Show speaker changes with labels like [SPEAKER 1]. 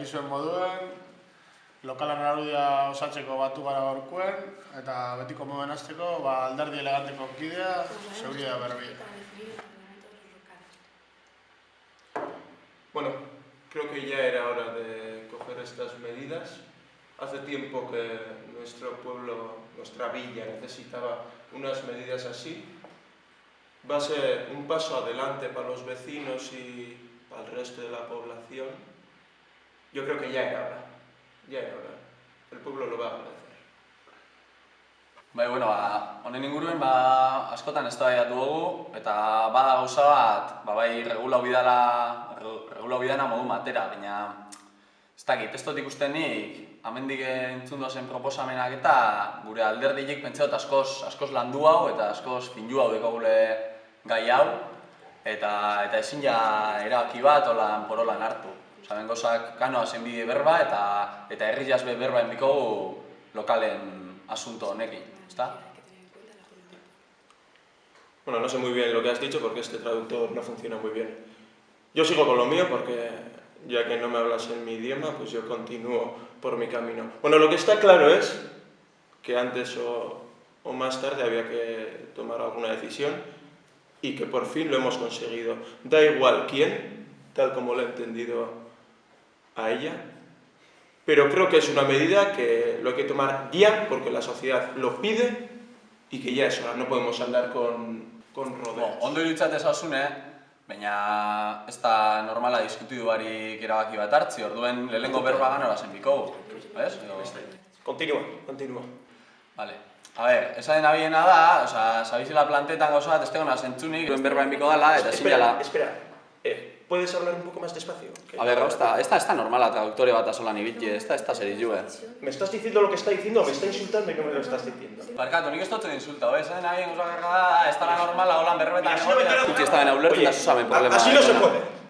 [SPEAKER 1] dakizuen moduen, lokalan araubidea osatzeko batu gara gaurkoen, eta betiko moduen hasteko alderdi eleganteko kidea, Seguridad Berbia.
[SPEAKER 2] Bueno, creo que ya era hora de coger estas medidas. Hace tiempo que nuestro pueblo, nuestra villa, necesitaba unas medidas así. Va a ser un paso adelante para los vecinos y para el resto de la población. Yo creo que ya era hora. Ya era hora. El pueblo lo va a agradecer.
[SPEAKER 3] Bai, bueno, honen inguruen askotan eztabaidatu dugu eta bada gauza bat, bai regulau bidana modu matera, baina ez dakit, ez dut ikustenik amendik entzun dozen proposamenak eta gure alderdiek pentsaut askoz landu hau eta askoz finju hau dekogule gai hau eta ezin ja erabaki bat olan porolan hartu. Osa, gozak kanoa zen bide berba eta herri jazbe berba enbikogu lokalen asunto honekin, ¿está?
[SPEAKER 2] Bueno, no sé muy bien lo que has dicho porque este traductor no funciona muy bien. Yo sigo con lo mío porque, ya que no me hablas en mi idioma, pues yo continúo por mi camino. Bueno, lo que está claro es que antes o más tarde había que tomar alguna decisión y que por fin lo hemos conseguido. Da igual quién, tal como lo he entendido a ella, pero creo que es una medida que lo hay que tomar ya porque la sociedad lo pide y que ya es hora, no podemos andar con rodeos.
[SPEAKER 3] Ondo iruditzat ezazune, baina ez da normala diskutidu barik erabaki bat hartzi, orduen lehenengo berbagan horazen bikogu, ¿ves?
[SPEAKER 2] Continúa.
[SPEAKER 3] Vale. A ver, esaten abiena da, oza, sabizela plantetan gauza bat, ez tegona zentzunik, duen berba enbiko dala, eta ezin jala...
[SPEAKER 2] Espera, ¿puedes hablar un poco más despacio?
[SPEAKER 3] A ver, esta normala traductore bat azolan ibitxe, esta serizue.
[SPEAKER 2] ¿Me estás diciendo lo que está diciendo o me está insultando y no me lo estás diciendo?
[SPEAKER 3] Barkatu, nik ez dut insulta, esaten abien gauza garra da, ez da la normala, holan berbetan egotea... Utsi ez da bena ulertu eta zuzamen problema.
[SPEAKER 2] Así no se puede.